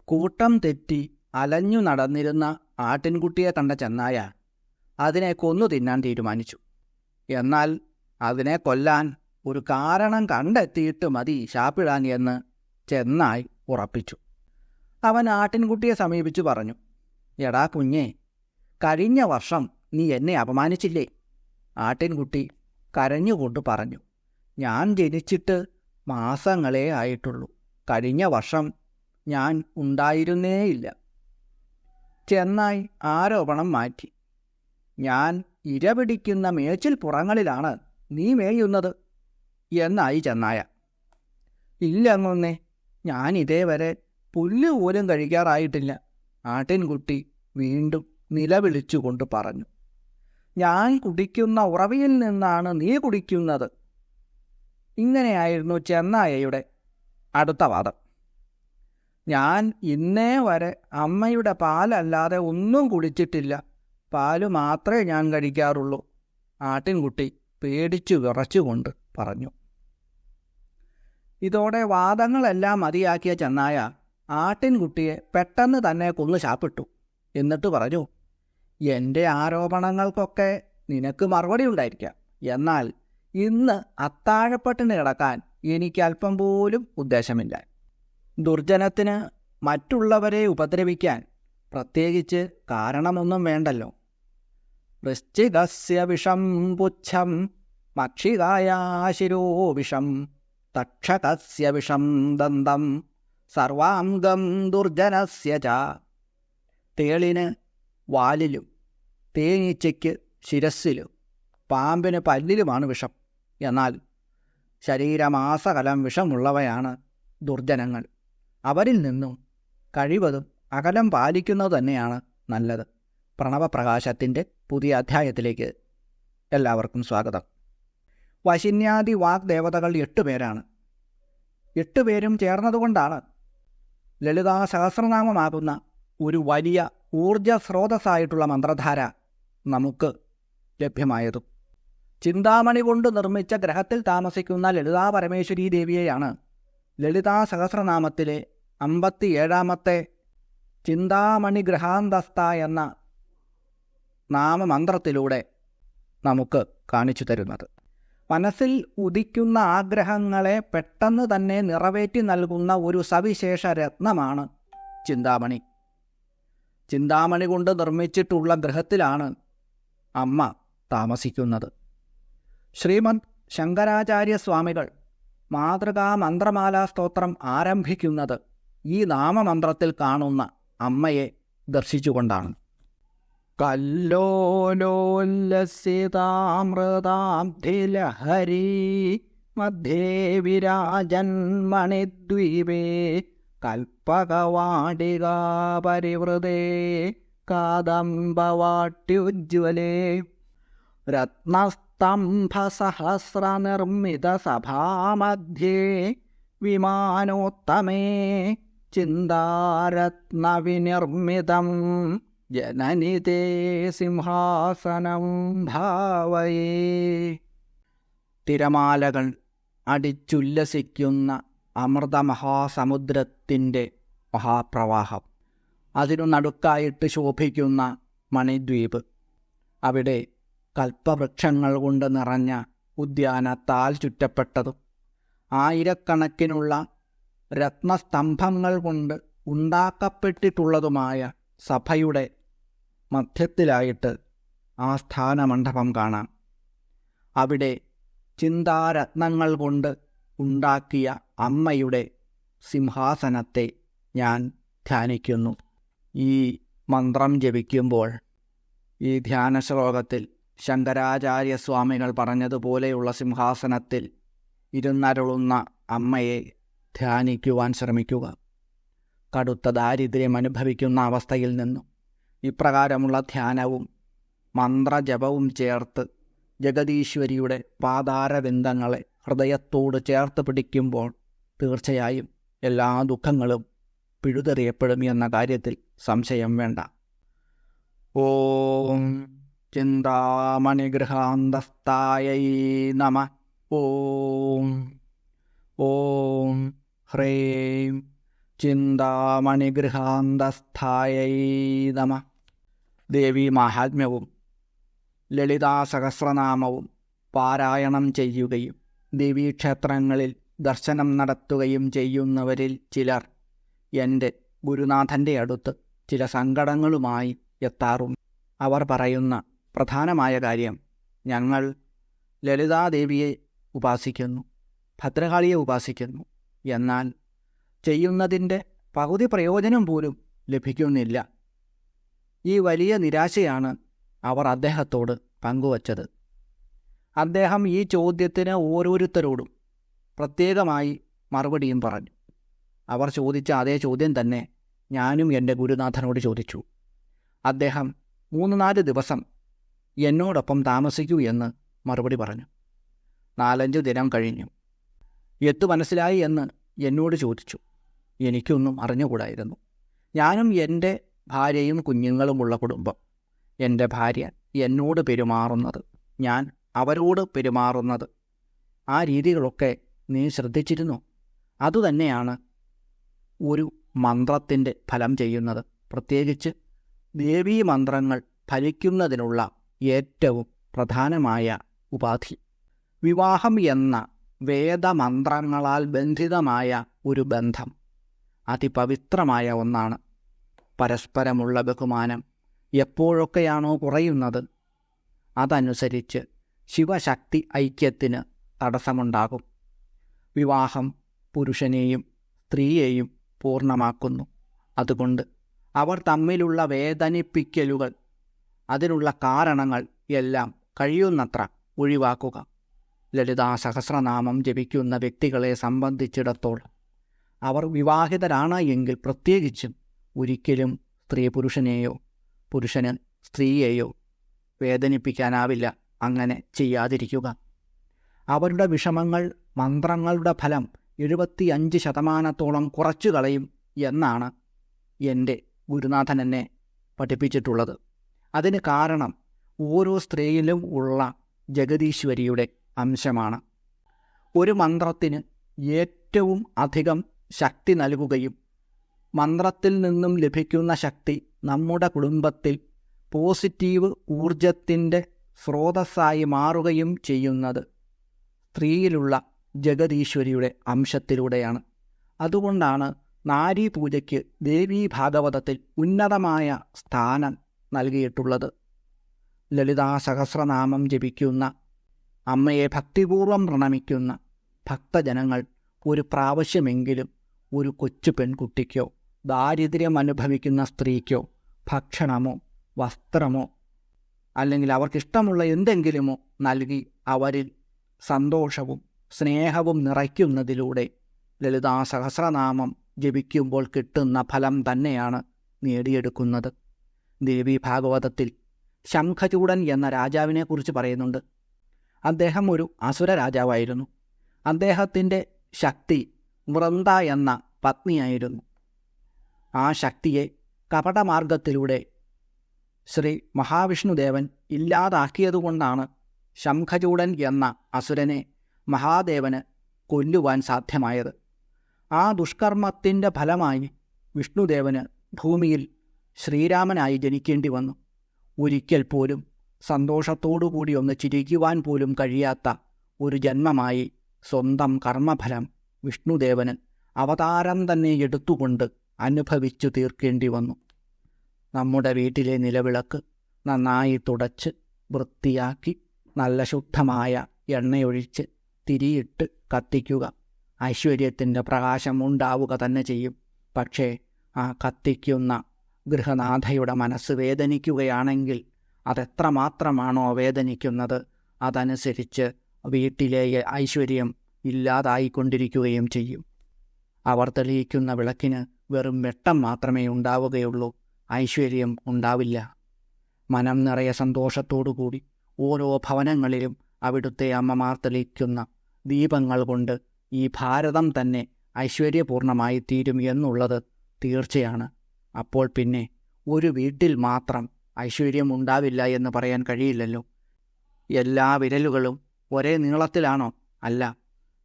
കൂട്ടം തെറ്റി അലഞ്ഞു നടന്നിരുന്ന ആട്ടിൻകുട്ടിയെ കണ്ട ചെന്നായ അതിനെ കൊന്നു തിന്നാൻ തീരുമാനിച്ചു. എന്നാൽ അതിനെ കൊല്ലാൻ ഒരു കാരണം കണ്ടെത്തിയിട്ട് മതി ശാപ്പിടാൻ എന്ന് ചെന്നായ് ഉറപ്പിച്ചു. അവൻ ആട്ടിൻകുട്ടിയെ സമീപിച്ചു പറഞ്ഞു, എടാ കുഞ്ഞേ, കഴിഞ്ഞ വർഷം നീ എന്നെ അപമാനിച്ചില്ലേ? ആട്ടിൻകുട്ടി കരഞ്ഞുകൊണ്ട് പറഞ്ഞു, ഞാൻ ജനിച്ചിട്ട് മാസങ്ങളേ ആയിട്ടുള്ളൂ. കഴിഞ്ഞ വർഷം ഞാൻ ഉണ്ടായിരുന്നേയില്ല. ചെന്നായ് ആരോപണം മാറ്റി. ഞാൻ ഇരപിടിക്കുന്ന മേച്ചിൽ പുറങ്ങളിലാണ് നീ മേയുന്നത് എന്നായി ചെന്നായ. ഇല്ലങ്ങൊന്നേ, ഞാൻ ഇതേവരെ പുല്ല് പോലും കഴിക്കാറായിട്ടില്ല. ആട്ടിൻകുട്ടി വീണ്ടും നിലവിളിച്ചുകൊണ്ട് പറഞ്ഞു, ഞാൻ കുടിക്കുന്ന ഉറവയിൽ നിന്നാണ് നീ കുടിക്കുന്നത്. ഇങ്ങനെയായിരുന്നു ചെന്നായയുടെ അടുത്ത വാദം. ഞാൻ ഇന്നേ വരെ അമ്മയുടെ പാലല്ലാതെ ഒന്നും കുടിച്ചിട്ടില്ല. പാല് മാത്രമേ ഞാൻ കഴിക്കാറുള്ളൂ. ആട്ടിൻകുട്ടി പേടിച്ചു വിറച്ചുകൊണ്ട് പറഞ്ഞു. ഇതോടെ വാദങ്ങളെല്ലാം മതിയാക്കിയ ചെന്നായ ആട്ടിൻകുട്ടിയെ പെട്ടെന്ന് തന്നെ കൊന്നു ശാപ്പിട്ടു. എന്നിട്ട് പറഞ്ഞു, എൻ്റെ ആരോപണങ്ങൾക്കൊക്കെ നിനക്ക് മറുപടി ഉണ്ടായിരിക്കാം. എന്നാൽ ഇന്ന് അത്താഴപ്പട്ടിണി കിടക്കാൻ എനിക്ക് അല്പം പോലും ഉദ്ദേശമില്ല. ദുർജനത്തിന് മറ്റുള്ളവരെ ഉപദ്രവിക്കാൻ പ്രത്യേകിച്ച് കാരണമൊന്നും വേണ്ടല്ലോ. വൃശ്ചികസ്യ വിഷം പുച്ഛം മക്ഷികായാശിരോ വിഷം തക്ഷകസ്യ വിഷം ദന്തം സർവാംഗം ദുർജനസ്യ ച. തേളിന് വാലിലും തേനീച്ചയ്ക്ക് ശിരസ്സിലും പാമ്പിന് പല്ലിലുമാണ് വിഷം. എന്നാൽ ശരീരമാസകലം വിഷമുള്ളവയാണ് ദുർജനങ്ങൾ. അവരിൽ നിന്നും കഴിവതും അകലം പാലിക്കുന്നത് തന്നെയാണ് നല്ലത്. പ്രണവപ്രകാശത്തിൻ്റെ പുതിയ അധ്യായത്തിലേക്ക് എല്ലാവർക്കും സ്വാഗതം. വശിന്യാദി വാഗ്ദേവതകൾ 8 പേരാണ്. 8 പേരും ചേർന്നതുകൊണ്ടാണ് ലളിതാ സഹസ്രനാമമാകുന്ന ഒരു വലിയ ഊർജസ്രോതസ്സായിട്ടുള്ള മന്ത്രധാര നമുക്ക് ലഭ്യമായതും. ചിന്താമണി കൊണ്ട് നിർമ്മിച്ച ഗ്രഹത്തിൽ താമസിക്കുന്ന ലളിതാ പരമേശ്വരീ ദേവിയെയാണ് ലളിതാ സഹസ്രനാമത്തിലെ 57-ാമത്തെ ചിന്താമണി ഗ്രഹാന്തസ്ഥ എന്ന നാമമന്ത്രത്തിലൂടെ നമുക്ക് കാണിച്ചു തരുന്നത്. മനസ്സിൽ ഉദിക്കുന്ന ആഗ്രഹങ്ങളെ പെട്ടെന്ന് തന്നെ നിറവേറ്റി നൽകുന്ന ഒരു സവിശേഷ രത്നമാണ് ചിന്താമണി. ചിന്താമണി കൊണ്ട് നിർമ്മിച്ചിട്ടുള്ള ഗൃഹത്തിലാണ് അമ്മ താമസിക്കുന്നത്. ശ്രീമദ് ശങ്കരാചാര്യസ്വാമികൾ മാതൃകാ മന്ത്രമാലാ സ്തോത്രം ആരംഭിക്കുന്നത് ഈ നാമമന്ത്രത്തിൽ കാണുന്ന അമ്മയെ ദർശിച്ചുകൊണ്ടാണ്. കല്ലോലോല്ലസിതാമൃതാബ്ധിലഹരി മധ്യേ വിരാജന്മണിദ്വീപേ കൽപ്പകവാടികാ പരിവൃതേ കാദംബവാട്യുജ്വലേ രത്നസ്തംഭസഹസ്രനിർമ്മിതസഭാമധ്യേ വിമാനോത്തമേ ചിന്താരത്നവിനിർമ്മിതം ജനനി തേ സിംഹാസനം ഭാവയേ. തിരമാലകൾ അടിച്ചുല്ലസിക്കുന്ന അമൃതമഹാസമുദ്രത്തിൻ്റെ മഹാപ്രവാഹം, അതിനു നടുക്കായിട്ട് ശോഭിക്കുന്ന മണിദ്വീപ്, അവിടെ കൽപ്പവൃക്ഷങ്ങൾ കൊണ്ട് നിറഞ്ഞ ഉദ്യാനത്താൽ ചുറ്റപ്പെട്ടതും ആയിരക്കണക്കിനുള്ള രത്നസ്തംഭങ്ങൾ കൊണ്ട് ഉണ്ടാക്കപ്പെട്ടിട്ടുള്ളതുമായ സഭയുടെ മധ്യത്തിലായിട്ട് ആസ്ഥാനമണ്ഡപം കാണാം. അവിടെ ചിന്താരത്നങ്ങൾ കൊണ്ട് ഉണ്ടാക്കിയ അമ്മയുടെ സിംഹാസനത്തെ ഞാൻ ധ്യാനിക്കുന്നു. ഈ മന്ത്രം ജപിക്കുമ്പോൾ ഈ ധ്യാന ശ്ലോകത്തിൽ ശങ്കരാചാര്യസ്വാമികൾ പറഞ്ഞതുപോലെയുള്ള സിംഹാസനത്തിൽ ഇരുന്നരുളുന്ന അമ്മയെ ധ്യാനിക്കുവാൻ ശ്രമിക്കുക. കടുത്ത ദാരിദ്ര്യം അനുഭവിക്കുന്ന അവസ്ഥയിൽ നിന്നും ഇപ്രകാരമുള്ള ധ്യാനവും മന്ത്രജപവും ചേർത്ത് ജഗദീശ്വരിയുടെ പാതാരവിന്ദങ്ങളെ ഹൃദയത്തോട് ചേർത്ത് പിടിക്കുമ്പോൾ തീർച്ചയായും എല്ലാ ദുഃഖങ്ങളും പിഴുതെറിയപ്പെടും എന്ന കാര്യത്തിൽ സംശയം വേണ്ട. ഓം ചിന്താമണിഗൃഹാന്തസ്ഥായൈ നമഃ. ഓം ഓം ഹ്രീം ചിന്താമണിഗൃഹാന്തസ്ഥായൈ നമഃ. ദേവീ മാഹാത്മ്യവും ലളിതാ സഹസ്രനാമവും പാരായണം ചെയ്യുകയും ദേവീക്ഷേത്രങ്ങളിൽ ദർശനം നടത്തുകയും ചെയ്യുന്നവരിൽ ചിലർ എൻ്റെ ഗുരുനാഥൻ്റെ അടുത്ത് ചില സങ്കടങ്ങളുമായി എത്താറുണ്ട്. അവർ പറയുന്ന പ്രധാനമായ കാര്യം, ഞങ്ങൾ ലളിതാദേവിയെ ഉപാസിക്കുന്നു, ഭദ്രകാളിയെ ഉപാസിക്കുന്നു, എന്നാൽ ചെയ്യുന്നതിൻ്റെ പകുതി പ്രയോജനം പോലും ലഭിക്കുന്നില്ല. ഈ വലിയ നിരാശയാണ് അവർ അദ്ദേഹത്തോട് പങ്കുവച്ചത്. അദ്ദേഹം ഈ ചോദ്യത്തിന് ഓരോരുത്തരോടും പ്രത്യേകമായി മറുപടിയും പറഞ്ഞു. അവർ ചോദിച്ച അതേ ചോദ്യം തന്നെ ഞാനും എൻ്റെ ഗുരുനാഥനോട് ചോദിച്ചു. അദ്ദേഹം 3-4 ദിവസം എന്നോടൊപ്പം താമസിക്കൂ എന്ന് മറുപടി പറഞ്ഞു. 4-5 ദിനം കഴിഞ്ഞു. എത്തു മനസ്സിലായി എന്ന് എന്നോട് ചോദിച്ചു. എനിക്കൊന്നും അറിഞ്ഞുകൂടായിരുന്നു. ഞാനും എൻ്റെ ഭാര്യയും കുഞ്ഞുങ്ങളുമുള്ള കുടുംബം. എൻ്റെ ഭാര്യ എന്നോട് പെരുമാറുന്നത്, ഞാൻ അവരോട് പെരുമാറുന്നത്, ആ രീതികളൊക്കെ നീ ശ്രദ്ധിച്ചിരുന്നു? അതുതന്നെയാണ് ഒരു മന്ത്രത്തിൻ്റെ ഫലം ചെയ്യുന്നത്. പ്രത്യേകിച്ച് ദേവീ മന്ത്രങ്ങൾ ഫലിക്കുന്നതിനുള്ള ഏറ്റവും പ്രധാനമായ ഉപാധി. വിവാഹം എന്ന വേദമന്ത്രങ്ങളാൽ ബന്ധിതമായ ഒരു ബന്ധം അതിപവിത്രമായ ഒന്നാണ്. പരസ്പരമുള്ള ബഹുമാനം എപ്പോഴൊക്കെയാണോ കുറയുന്നത്, അതനുസരിച്ച് ശിവശക്തി ഐക്യത്തിന് തടസ്സമുണ്ടാകും. വിവാഹം പുരുഷനെയും സ്ത്രീയെയും പൂർണ്ണമാക്കുന്നു. അതുകൊണ്ട് അവർ തമ്മിലുള്ള വേദനിപ്പിക്കലുകൾ, അതിനുള്ള കാരണങ്ങൾ എല്ലാം കഴിയുന്നത്ര ഒഴിവാക്കുക. ലളിതാ സഹസ്രനാമം ജപിക്കുന്ന വ്യക്തികളെ സംബന്ധിച്ചിടത്തോളം അവർ വിവാഹിതരാണ് എങ്കിൽ പ്രത്യേകിച്ചും ഒരിക്കലും സ്ത്രീ പുരുഷനെയോ പുരുഷന് സ്ത്രീയെയോ വേദനിപ്പിക്കാനാവില്ല. അങ്ങനെ ചെയ്യാതിരിക്കുക. അവരുടെ വിഷമങ്ങൾ മന്ത്രങ്ങളുടെ ഫലം 75% കുറച്ചു കളയും എന്നാണ് എൻ്റെ ഗുരുനാഥൻ എന്നെ പഠിപ്പിച്ചിട്ടുള്ളത്. അതിന് കാരണം ഓരോ സ്ത്രീയിലും ഉള്ള ജഗദീശ്വരിയുടെ അംശമാണ്. ഒരു മന്ത്രത്തിന് ഏറ്റവും അധികം ശക്തി നൽകുകയും മന്ത്രത്തിൽ നിന്നും ലഭിക്കുന്ന ശക്തി നമ്മുടെ കുടുംബത്തിൽ പോസിറ്റീവ് ഊർജത്തിൻ്റെ സ്രോതസ്സായി മാറുകയും ചെയ്യുന്നത് സ്ത്രീയിലുള്ള ജഗദീശ്വരിയുടെ അംശത്തിലൂടെയാണ്. അതുകൊണ്ടാണ് നാരീപൂജയ്ക്ക് ദേവീ ഭാഗവതത്തിൽ ഉന്നതമായ സ്ഥാനം നൽകിയിട്ടുള്ളത്. ലളിതാ സഹസ്രനാമം ജപിക്കുന്ന, അമ്മയെ ഭക്തിപൂർവം പ്രണമിക്കുന്ന ഭക്തജനങ്ങൾ ഒരു പ്രാവശ്യമെങ്കിലും ഒരു കൊച്ചു പെൺകുട്ടിക്കോ ദാരിദ്ര്യം അനുഭവിക്കുന്ന സ്ത്രീക്കോ ഭക്ഷണമോ വസ്ത്രമോ അല്ലെങ്കിൽ അവർക്കിഷ്ടമുള്ള എന്തെങ്കിലുമോ നൽകി അവരിൽ സന്തോഷവും സ്നേഹവും നിറയ്ക്കുന്നതിലൂടെ ലളിതാ സഹസ്രനാമം ജപിക്കുമ്പോൾ കിട്ടുന്ന ഫലം തന്നെയാണ് നേടിയെടുക്കുന്നത്. ദേവീ ഭാഗവതത്തിൽ ശംഖചൂഡൻ എന്ന രാജാവിനെക്കുറിച്ച് പറയുന്നുണ്ട്. അദ്ദേഹം ഒരു അസുര രാജാവായിരുന്നു. അദ്ദേഹത്തിൻ്റെ ശക്തി വൃന്ദ എന്ന പത്നിയായിരുന്നു. ആ ശക്തിയെ കപടമാർഗത്തിലൂടെ ശ്രീ മഹാവിഷ്ണുദേവൻ ഇല്ലാതാക്കിയതുകൊണ്ടാണ് ശംഖചൂഡൻ എന്ന അസുരനെ മഹാദേവന് കൊല്ലുവാൻ സാധ്യമായത്. ആ ദുഷ്കർമ്മത്തിൻ്റെ ഫലമായി വിഷ്ണുദേവന് ഭൂമിയിൽ ശ്രീരാമനായി ജനിക്കേണ്ടി വന്നു. ഒരിക്കൽ പോലും സന്തോഷത്തോടുകൂടി ഒന്ന് ചിരിക്കുവാൻ പോലും കഴിയാത്ത ഒരു ജന്മമായി സ്വന്തം കർമ്മഫലം വിഷ്ണുദേവന് അവതാരം തന്നെ എടുത്തുകൊണ്ട് അനുഭവിച്ചു തീർക്കേണ്ടി വന്നു. നമ്മുടെ വീട്ടിലെ നിലവിളക്ക് നന്നായി തുടച്ച് വൃത്തിയാക്കി നല്ല ശുദ്ധമായ എണ്ണയൊഴിച്ച് തിരിയിട്ട് കത്തിക്കുക. ഐശ്വര്യത്തിൻ്റെ പ്രകാശം ഉണ്ടാവുക തന്നെ ചെയ്യും. പക്ഷേ ആ കത്തിക്കുന്ന ഗൃഹനാഥയുടെ മനസ്സ് വേദനിക്കുകയാണെങ്കിൽ അതെത്രമാത്രമാണോ വേദനിക്കുന്നത്, അതനുസരിച്ച് വീട്ടിലെ ഐശ്വര്യം ഇല്ലാതായിക്കൊണ്ടിരിക്കുകയും ചെയ്യും. അവർ തെളിയിക്കുന്ന വിളക്കിന് വെറും വെട്ടം മാത്രമേ ഉണ്ടാവുകയുള്ളൂ, ഐശ്വര്യം ഉണ്ടാവില്ല. മനം നിറയെ സന്തോഷത്തോടുകൂടി ഓരോ ഭവനങ്ങളിലും അവിടുത്തെ അമ്മമാർ തെളിയിക്കുന്ന ദീപങ്ങൾ കൊണ്ട് ഈ ഭാരതം തന്നെ ഐശ്വര്യപൂർണമായി തീരും എന്നുള്ളത് തീർച്ചയാണ്. അപ്പോൾ പിന്നെ ഒരു വീട്ടിൽ മാത്രം ഐശ്വര്യം ഉണ്ടാവില്ല എന്ന് പറയാൻ കഴിയില്ലല്ലോ. എല്ലാ വിരലുകളും ഒരേ നീളത്തിലാണോ? അല്ല.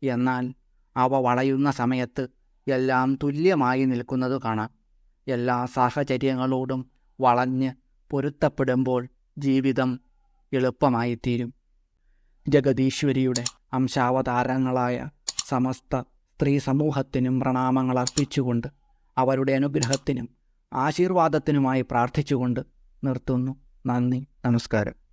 എന്നാൽ അവ വളയുന്ന സമയത്ത് എല്ലാം തുല്യമായി നിൽക്കുന്നത് കാണാം. എല്ലാ സാഹചര്യങ്ങളോടും വളഞ്ഞ് പൊരുത്തപ്പെടുമ്പോൾ ജീവിതം എളുപ്പമായിത്തീരും. ജഗദീശ്വരിയുടെ അംശാവതാരങ്ങളായ സമസ്ത സ്ത്രീ സമൂഹത്തിനും പ്രണാമങ്ങൾ അർപ്പിച്ചുകൊണ്ട് അവരുടെ അനുഗ്രഹത്തിനും ആശീർവാദത്തിനുമായി പ്രാർത്ഥിച്ചുകൊണ്ട് നിർത്തുന്നു. നന്ദി, നമസ്കാരം.